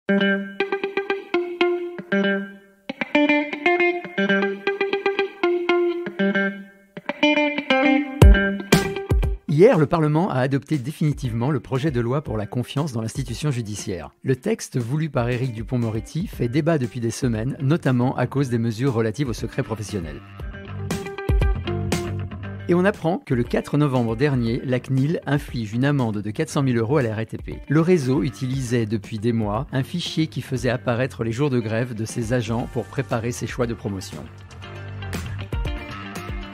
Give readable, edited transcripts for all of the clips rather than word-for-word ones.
Hier, le Parlement a adopté définitivement le projet de loi pour la confiance dans l'institution judiciaire. Le texte voulu par Éric Dupond-Moretti fait débat depuis des semaines, notamment à cause des mesures relatives au secret professionnel. Et on apprend que le 4 novembre dernier, la CNIL inflige une amende de 400 000 € à la RATP. Le réseau utilisait depuis des mois un fichier qui faisait apparaître les jours de grève de ses agents pour préparer ses choix de promotion.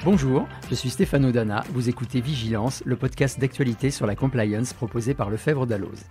Bonjour, je suis Stéphano Dana, vous écoutez Vigilance, le podcast d'actualité sur la compliance proposé par Lefebvre Dalloz.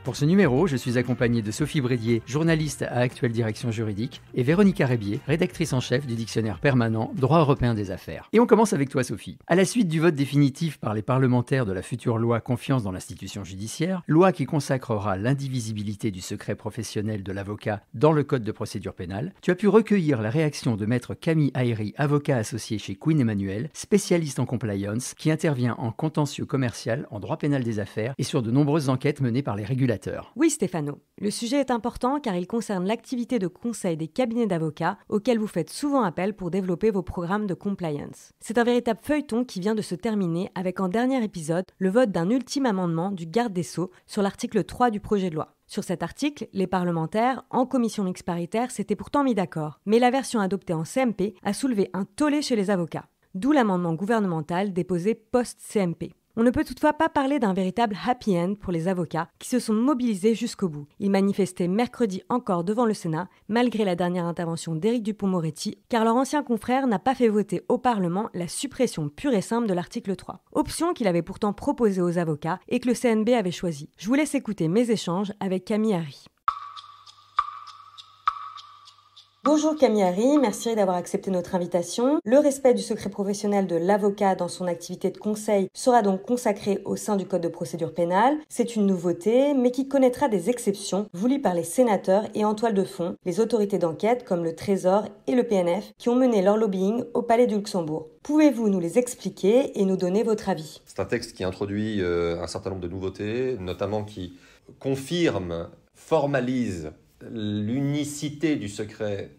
Pour ce numéro, je suis accompagné de Sophie Brédier, journaliste à Actuelle Direction Juridique, et Véronica Rébier, rédactrice en chef du dictionnaire permanent Droit européen des affaires. Et on commence avec toi, Sophie. À la suite du vote définitif par les parlementaires de la future loi Confiance dans l'institution judiciaire, loi qui consacrera l'indivisibilité du secret professionnel de l'avocat dans le Code de procédure pénale, tu as pu recueillir la réaction de maître Camille Ayry, avocat associé chez Queen Emmanuel, spécialiste en compliance, qui intervient en contentieux commercial, en droit pénal des affaires et sur de nombreuses enquêtes menées par les régulateurs. Oui Stéphano, le sujet est important car il concerne l'activité de conseil des cabinets d'avocats auxquels vous faites souvent appel pour développer vos programmes de compliance. C'est un véritable feuilleton qui vient de se terminer avec en dernier épisode le vote d'un ultime amendement du garde des Sceaux sur l'article 3 du projet de loi. Sur cet article, les parlementaires, en commission mixte paritaire, s'étaient pourtant mis d'accord. Mais la version adoptée en CMP a soulevé un tollé chez les avocats. D'où l'amendement gouvernemental déposé post-CMP. On ne peut toutefois pas parler d'un véritable happy end pour les avocats qui se sont mobilisés jusqu'au bout. Ils manifestaient mercredi encore devant le Sénat, malgré la dernière intervention d'Éric Dupond-Moretti, car leur ancien confrère n'a pas fait voter au Parlement la suppression pure et simple de l'article 3. Option qu'il avait pourtant proposée aux avocats et que le CNB avait choisi. Je vous laisse écouter mes échanges avec Camille Ayry. Bonjour Camille Ayry, merci d'avoir accepté notre invitation. Le respect du secret professionnel de l'avocat dans son activité de conseil sera donc consacré au sein du Code de procédure pénale. C'est une nouveauté, mais qui connaîtra des exceptions voulues par les sénateurs et en toile de fond, les autorités d'enquête comme le Trésor et le PNF qui ont mené leur lobbying au Palais du Luxembourg. Pouvez-vous nous les expliquer et nous donner votre avis ? C'est un texte qui introduit un certain nombre de nouveautés, notamment qui confirme, formalise l'unicité du secret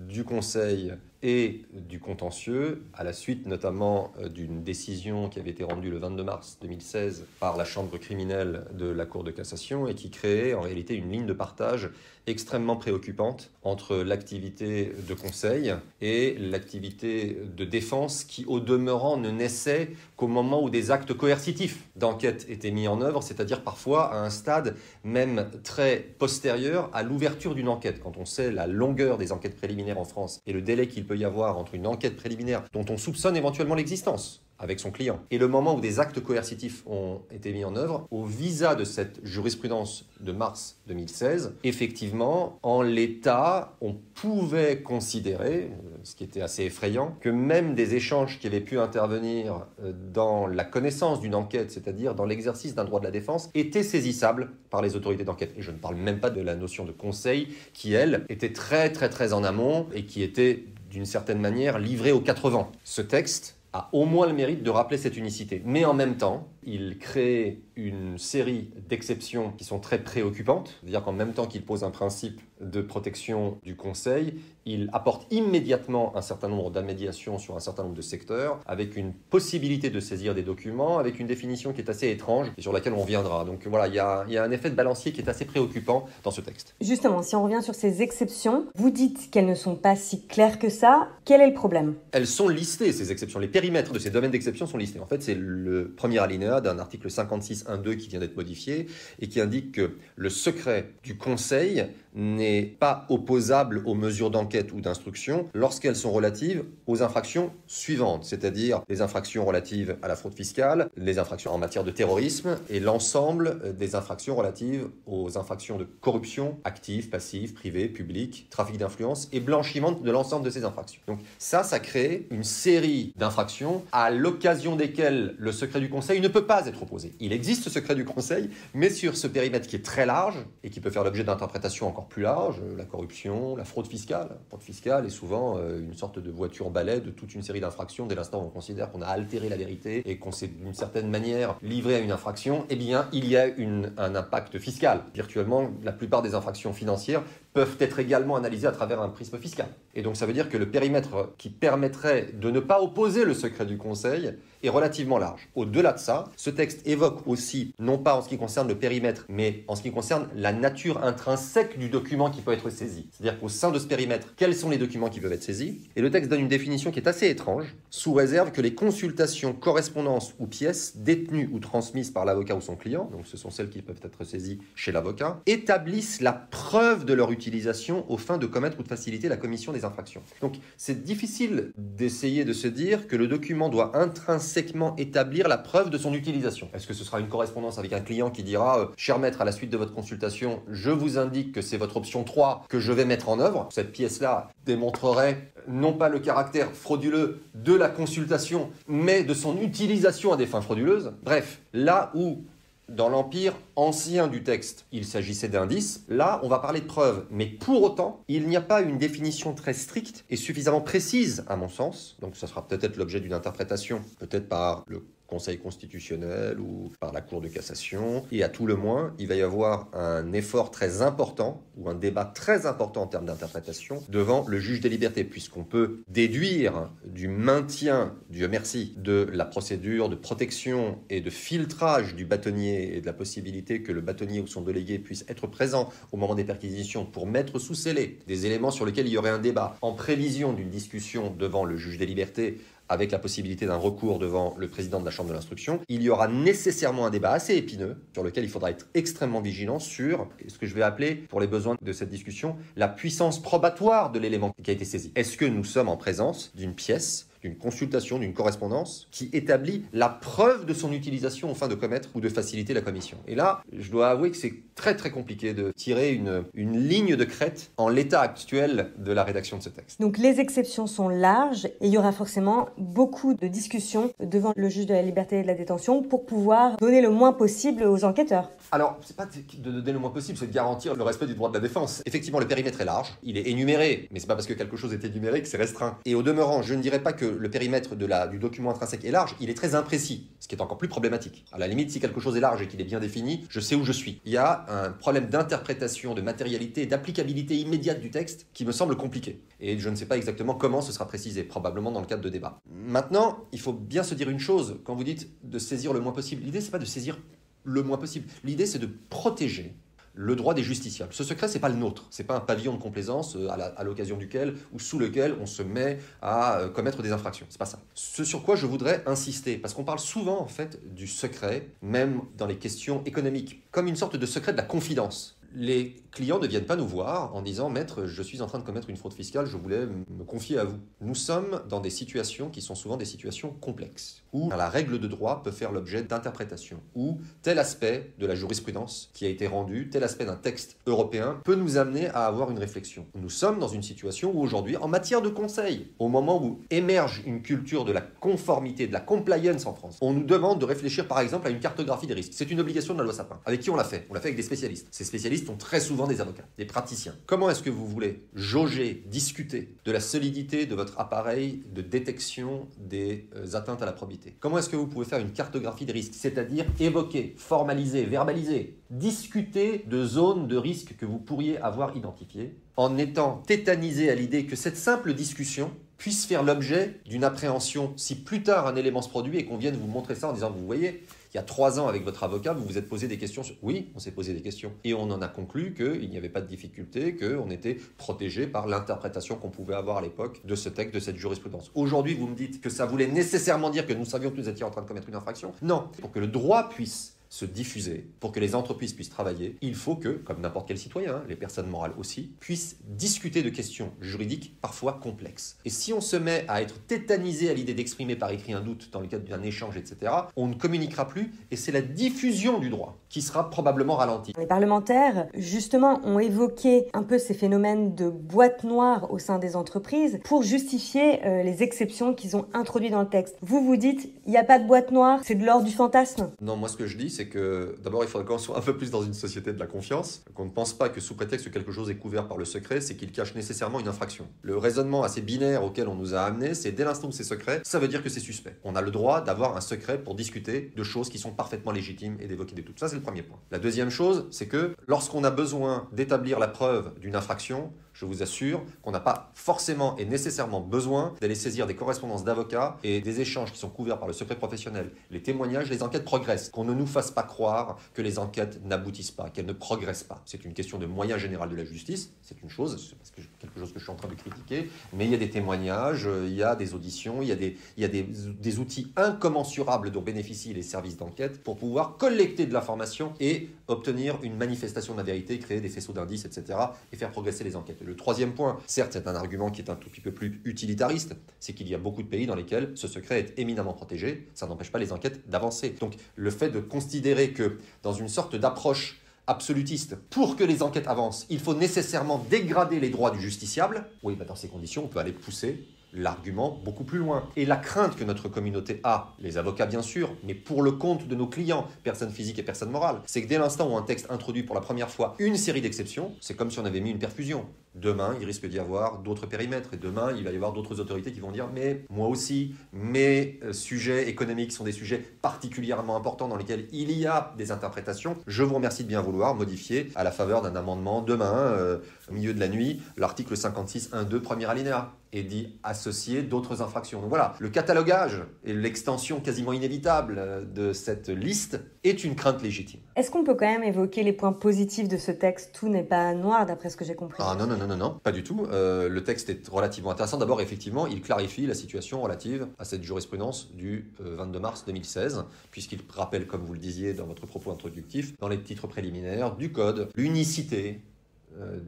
du conseil et du contentieux, à la suite notamment d'une décision qui avait été rendue le 22 mars 2016 par la chambre criminelle de la Cour de cassation et qui créait en réalité une ligne de partage extrêmement préoccupante entre l'activité de conseil et l'activité de défense qui, au demeurant, ne naissait qu'au moment où des actes coercitifs d'enquête étaient mis en œuvre, c'est-à-dire parfois à un stade même très postérieur à l'ouverture d'une enquête. Quand on sait la longueur des enquêtes préliminaires en France et le délai qu'il peut y avoir entre une enquête préliminaire dont on soupçonne éventuellement l'existence avec son client et le moment où des actes coercitifs ont été mis en œuvre, au visa de cette jurisprudence de mars 2016, effectivement, en l'état, on pouvait considérer, ce qui était assez effrayant, que même des échanges qui avaient pu intervenir dans la connaissance d'une enquête, c'est-à-dire dans l'exercice d'un droit de la défense, étaient saisissables par les autorités d'enquête. Et je ne parle même pas de la notion de conseil qui, elle, était très en amont et qui était, d'une certaine manière, livrée aux quatre vents. Ce texte a au moins le mérite de rappeler cette unicité. Mais en même temps, il crée une série d'exceptions qui sont très préoccupantes. C'est-à-dire qu'en même temps qu'il pose un principe de protection du conseil, il apporte immédiatement un certain nombre d'amédiations sur un certain nombre de secteurs, avec une possibilité de saisir des documents, avec une définition qui est assez étrange et sur laquelle on reviendra. Donc voilà, il y a un effet de balancier qui est assez préoccupant dans ce texte. Justement, si on revient sur ces exceptions, vous dites qu'elles ne sont pas si claires que ça. Quel est le problème ? Elles sont listées, ces exceptions. Les périmètres de ces domaines d'exception sont listés. En fait, c'est le premier alinéa d'un article 56.1.2 qui vient d'être modifié et qui indique que le secret du conseil n'est pas opposable aux mesures d'enquête ou d'instruction lorsqu'elles sont relatives aux infractions suivantes, c'est-à-dire les infractions relatives à la fraude fiscale, les infractions en matière de terrorisme et l'ensemble des infractions relatives aux infractions de corruption active, passive, privée, publique, trafic d'influence et blanchiment de l'ensemble de ces infractions. Donc ça crée une série d'infractions à l'occasion desquelles le secret du conseil ne peut pas être opposé. Il existe ce secret du conseil, mais sur ce périmètre qui est très large et qui peut faire l'objet d'interprétations encore encore plus large, la corruption, la fraude fiscale. La fraude fiscale est souvent une sorte de voiture-balai de toute une série d'infractions. Dès l'instant où on considère qu'on a altéré la vérité et qu'on s'est d'une certaine manière livré à une infraction, eh bien, il y a un impact fiscal. Virtuellement, la plupart des infractions financières peuvent être également analysées à travers un prisme fiscal. Et donc ça veut dire que le périmètre qui permettrait de ne pas opposer le secret du Conseil est relativement large. Au-delà de ça, ce texte évoque aussi, non pas en ce qui concerne le périmètre, mais en ce qui concerne la nature intrinsèque du document qui peut être saisi. C'est-à-dire qu'au sein de ce périmètre, quels sont les documents qui peuvent être saisis? Et le texte donne une définition qui est assez étrange, sous réserve que les consultations, correspondances ou pièces détenues ou transmises par l'avocat ou son client, donc ce sont celles qui peuvent être saisies chez l'avocat, établissent la preuve de leur utilisation aux fins de commettre ou de faciliter la commission des infractions. Donc c'est difficile d'essayer de se dire que le document doit intrinsèquement établir la preuve de son utilisation. Est-ce que ce sera une correspondance avec un client qui dira « Cher maître, à la suite de votre consultation, je vous indique que c'est votre option 3 que je vais mettre en œuvre ». Cette pièce-là démontrerait non pas le caractère frauduleux de la consultation, mais de son utilisation à des fins frauduleuses. Bref, là où dans l'empire ancien du texte, il s'agissait d'indices. Là, on va parler de preuves. Mais pour autant, il n'y a pas une définition très stricte et suffisamment précise, à mon sens. Donc, ça sera peut-être l'objet d'une interprétation, peut-être par le Conseil constitutionnel ou par la Cour de cassation. Et à tout le moins, il va y avoir un effort très important ou un débat très important en termes d'interprétation devant le juge des libertés, puisqu'on peut déduire du maintien, Dieu merci, de la procédure de protection et de filtrage du bâtonnier et de la possibilité que le bâtonnier ou son délégué puisse être présent au moment des perquisitions pour mettre sous scellé des éléments sur lesquels il y aurait un débat en prévision d'une discussion devant le juge des libertés avec la possibilité d'un recours devant le président de la Chambre de l'instruction, il y aura nécessairement un débat assez épineux sur lequel il faudra être extrêmement vigilant sur ce que je vais appeler, pour les besoins de cette discussion, la puissance probatoire de l'élément qui a été saisi. Est-ce que nous sommes en présence d'une pièce, d'une consultation, d'une correspondance qui établit la preuve de son utilisation aux fins de commettre ou de faciliter la commission? Et là, je dois avouer que c'est très très compliqué de tirer une ligne de crête en l'état actuel de la rédaction de ce texte. Donc les exceptions sont larges et il y aura forcément beaucoup de discussions devant le juge de la liberté et de la détention pour pouvoir donner le moins possible aux enquêteurs. Alors, c'est pas de donner le moins possible, c'est de garantir le respect du droit de la défense. Effectivement, le périmètre est large, il est énuméré, mais c'est pas parce que quelque chose est énuméré que c'est restreint. Et au demeurant, je ne dirais pas que le périmètre du document intrinsèque est large, il est très imprécis, ce qui est encore plus problématique. À la limite, si quelque chose est large et qu'il est bien défini, je sais où je suis. Il y a un problème d'interprétation, de matérialité et d'applicabilité immédiate du texte qui me semble compliqué. Et je ne sais pas exactement comment ce sera précisé, probablement dans le cadre de débats. Maintenant, il faut bien se dire une chose, quand vous dites de saisir le moins possible, l'idée c'est pas de saisir le moins possible, l'idée c'est de protéger le droit des justiciables. Ce secret, c'est pas le nôtre. C'est pas un pavillon de complaisance à l'occasion duquel ou sous lequel on se met à commettre des infractions. C'est pas ça. Ce sur quoi je voudrais insister, parce qu'on parle souvent en fait du secret, même dans les questions économiques, comme une sorte de secret de la confidence. Les clients ne viennent pas nous voir en disant « Maître, je suis en train de commettre une fraude fiscale, je voulais me confier à vous ». Nous sommes dans des situations qui sont souvent des situations complexes, où la règle de droit peut faire l'objet d'interprétations, où tel aspect de la jurisprudence qui a été rendu, tel aspect d'un texte européen peut nous amener à avoir une réflexion. Nous sommes dans une situation où aujourd'hui, en matière de conseil, au moment où émerge une culture de la conformité, de la compliance en France, on nous demande de réfléchir par exemple à une cartographie des risques. C'est une obligation de la loi Sapin. Avec qui on l'a fait? On l'a fait avec des spécialistes. Ces spécialistes sont très souvent des avocats, des praticiens. Comment est-ce que vous voulez jauger, discuter de la solidité de votre appareil de détection des atteintes à la probité? Comment est-ce que vous pouvez faire une cartographie des risques, c'est-à-dire évoquer, formaliser, verbaliser, discuter de zones de risque que vous pourriez avoir identifiées en étant tétanisé à l'idée que cette simple discussion puisse faire l'objet d'une appréhension si plus tard un élément se produit et qu'on vienne vous montrer ça en disant « Vous voyez, il y a 3 ans avec votre avocat, vous vous êtes posé des questions. » Oui, on s'est posé des questions. Et on en a conclu qu'il n'y avait pas de difficulté, qu'on était protégé par l'interprétation qu'on pouvait avoir à l'époque de ce texte, de cette jurisprudence. Aujourd'hui, vous me dites que ça voulait nécessairement dire que nous savions que nous étions en train de commettre une infraction. Non, pour que le droit puisse se diffuser, pour que les entreprises puissent travailler, il faut que, comme n'importe quel citoyen, les personnes morales aussi, puissent discuter de questions juridiques parfois complexes. Et si on se met à être tétanisé à l'idée d'exprimer par écrit un doute dans le cadre d'un échange, etc., on ne communiquera plus et c'est la diffusion du droit qui sera probablement ralentie. Les parlementaires, justement, ont évoqué un peu ces phénomènes de boîte noire au sein des entreprises pour justifier les exceptions qu'ils ont introduites dans le texte. Vous dites, il n'y a pas de boîte noire, c'est de l'ordre du fantasme. Non, moi ce que je dis, c'est c'est que d'abord, il faudrait qu'on soit un peu plus dans une société de la confiance, qu'on ne pense pas que sous prétexte que quelque chose est couvert par le secret, c'est qu'il cache nécessairement une infraction. Le raisonnement assez binaire auquel on nous a amené, c'est dès l'instant où c'est secret, ça veut dire que c'est suspect. On a le droit d'avoir un secret pour discuter de choses qui sont parfaitement légitimes et d'évoquer des doutes. Ça, c'est le premier point. La deuxième chose, c'est que lorsqu'on a besoin d'établir la preuve d'une infraction, je vous assure qu'on n'a pas forcément et nécessairement besoin d'aller saisir des correspondances d'avocats et des échanges qui sont couverts par le secret professionnel. Les témoignages, les enquêtes progressent. Qu'on ne nous fasse pas croire que les enquêtes n'aboutissent pas, qu'elles ne progressent pas. C'est une question de moyen général de la justice, c'est une chose, c'est quelque chose que je suis en train de critiquer, mais il y a des témoignages, il y a des auditions, il y a des outils incommensurables dont bénéficient les services d'enquête pour pouvoir collecter de l'information et obtenir une manifestation de la vérité, créer des faisceaux d'indices, etc. et faire progresser les enquêtes. Le troisième point, certes, c'est un argument qui est un tout petit peu plus utilitariste, c'est qu'il y a beaucoup de pays dans lesquels ce secret est éminemment protégé, ça n'empêche pas les enquêtes d'avancer. Donc le fait de considérer que dans une sorte d'approche absolutiste, pour que les enquêtes avancent, il faut nécessairement dégrader les droits du justiciable, oui, dans ces conditions, on peut aller pousser l'argument beaucoup plus loin. Et la crainte que notre communauté a, les avocats bien sûr, mais pour le compte de nos clients, personnes physiques et personnes morales, c'est que dès l'instant où un texte introduit pour la première fois une série d'exceptions, c'est comme si on avait mis une perfusion. Demain, il risque d'y avoir d'autres périmètres et demain, il va y avoir d'autres autorités qui vont dire « mais moi aussi, mes sujets économiques sont des sujets particulièrement importants dans lesquels il y a des interprétations. Je vous remercie de bien vouloir modifier à la faveur d'un amendement demain, au milieu de la nuit, l'article 56.1.2, premier alinéa. » et d'y associer d'autres infractions. Donc voilà, le catalogage et l'extension quasiment inévitable de cette liste est une crainte légitime. Est-ce qu'on peut quand même évoquer les points positifs de ce texte ? Tout n'est pas noir d'après ce que j'ai compris. Ah non, pas du tout. Le texte est relativement intéressant. D'abord, effectivement, il clarifie la situation relative à cette jurisprudence du 22 mars 2016, puisqu'il rappelle, comme vous le disiez dans votre propos introductif, dans les titres préliminaires du Code, l'unicité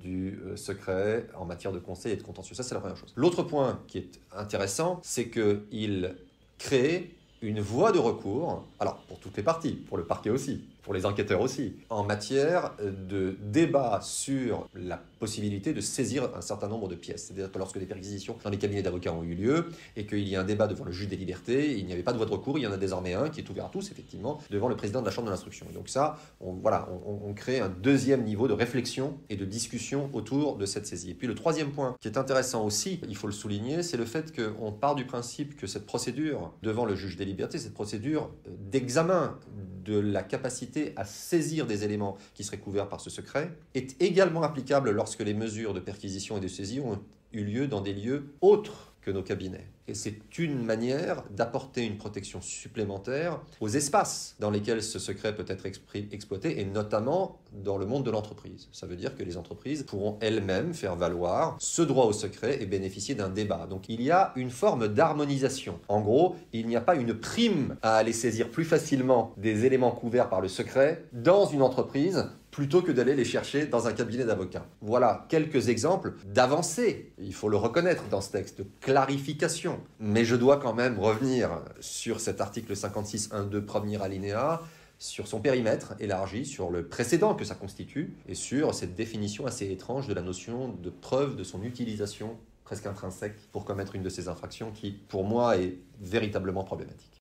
du secret en matière de conseil et de contentieux. Ça, c'est la première chose. L'autre point qui est intéressant, c'est qu'il crée une voie de recours, alors pour toutes les parties, pour le parquet aussi, pour les enquêteurs aussi, en matière de débat sur la possibilité de saisir un certain nombre de pièces. C'est-à-dire que lorsque des perquisitions dans les cabinets d'avocats ont eu lieu et qu'il y a un débat devant le juge des libertés, il n'y avait pas de voie de recours, il y en a désormais un qui est ouvert à tous, effectivement, devant le président de la Chambre de l'instruction. Et donc ça, on crée un deuxième niveau de réflexion et de discussion autour de cette saisie. Et puis le troisième point qui est intéressant aussi, il faut le souligner, c'est le fait qu'on part du principe que cette procédure devant le juge des libertés, cette procédure d'examen de la capacité à saisir des éléments qui seraient couverts par ce secret, est également applicable lorsque les mesures de perquisition et de saisie ont eu lieu dans des lieux autres que nos cabinets. Et c'est une manière d'apporter une protection supplémentaire aux espaces dans lesquels ce secret peut être exploité, et notamment dans le monde de l'entreprise. Ça veut dire que les entreprises pourront elles-mêmes faire valoir ce droit au secret et bénéficier d'un débat. Donc il y a une forme d'harmonisation. En gros, il n'y a pas une prime à aller saisir plus facilement des éléments couverts par le secret dans une entreprise plutôt que d'aller les chercher dans un cabinet d'avocats. Voilà quelques exemples d'avancées, il faut le reconnaître dans ce texte, de clarification. Mais je dois quand même revenir sur cet article 56.1.2 premier alinéa, sur son périmètre élargi, sur le précédent que ça constitue, et sur cette définition assez étrange de la notion de preuve de son utilisation presque intrinsèque pour commettre une de ces infractions qui, pour moi, est véritablement problématique.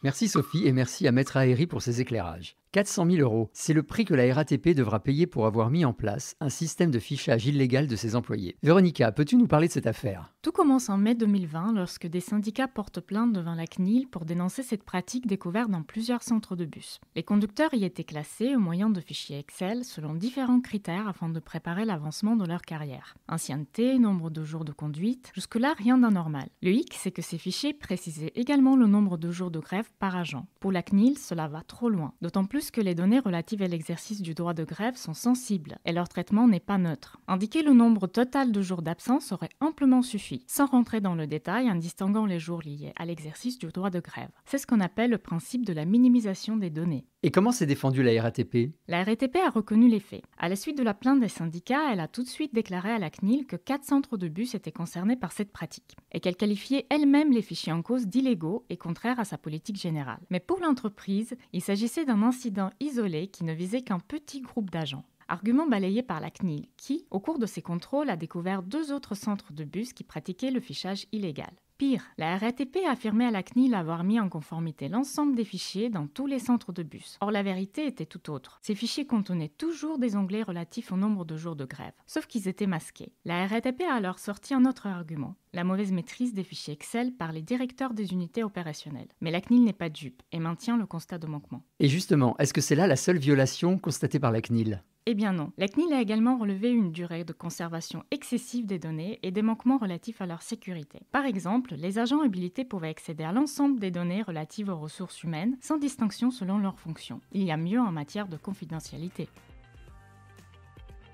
Merci Sophie et merci à Maître Aéry pour ses éclairages. 400 000 €, c'est le prix que la RATP devra payer pour avoir mis en place un système de fichage illégal de ses employés. Véronica, peux-tu nous parler de cette affaire ? Tout commence en mai 2020 lorsque des syndicats portent plainte devant la CNIL pour dénoncer cette pratique découverte dans plusieurs centres de bus. Les conducteurs y étaient classés au moyen de fichiers Excel selon différents critères afin de préparer l'avancement de leur carrière. Ancienneté, nombre de jours de conduite, jusque-là rien d'anormal. Le hic, c'est que ces fichiers précisaient également le nombre de jours de grève par agent. Pour la CNIL, cela va trop loin, d'autant plus que les données relatives à l'exercice du droit de grève sont sensibles et leur traitement n'est pas neutre. Indiquer le nombre total de jours d'absence aurait amplement suffi, sans rentrer dans le détail en distinguant les jours liés à l'exercice du droit de grève. C'est ce qu'on appelle le principe de la minimisation des données. Et comment s'est défendue la RATP ? La RATP a reconnu les faits. À la suite de la plainte des syndicats, elle a tout de suite déclaré à la CNIL que 4 centres de bus étaient concernés par cette pratique et qu'elle qualifiait elle-même les fichiers en cause d'illégaux et contraires à sa politique générale. Mais pour l'entreprise, il s'agissait d'un incident isolé qui ne visait qu'un petit groupe d'agents. Argument balayé par la CNIL qui, au cours de ses contrôles, a découvert 2 autres centres de bus qui pratiquaient le fichage illégal. Pire, la RATP a affirmé à la CNIL avoir mis en conformité l'ensemble des fichiers dans tous les centres de bus. Or, la vérité était tout autre. Ces fichiers contenaient toujours des onglets relatifs au nombre de jours de grève, sauf qu'ils étaient masqués. La RATP a alors sorti un autre argument, la mauvaise maîtrise des fichiers Excel par les directeurs des unités opérationnelles. Mais la CNIL n'est pas dupe et maintient le constat de manquement. Et justement, est-ce que c'est là la seule violation constatée par la CNIL ? Eh bien non. La CNIL a également relevé une durée de conservation excessive des données et des manquements relatifs à leur sécurité. Par exemple, les agents habilités pouvaient accéder à l'ensemble des données relatives aux ressources humaines sans distinction selon leurs fonctions. Il y a mieux en matière de confidentialité.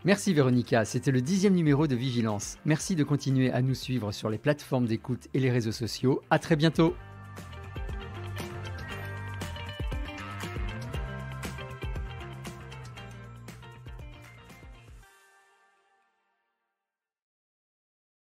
Merci Véronica, c'était le 10e numéro de Vigilance. Merci de continuer à nous suivre sur les plateformes d'écoute et les réseaux sociaux. À très bientôt.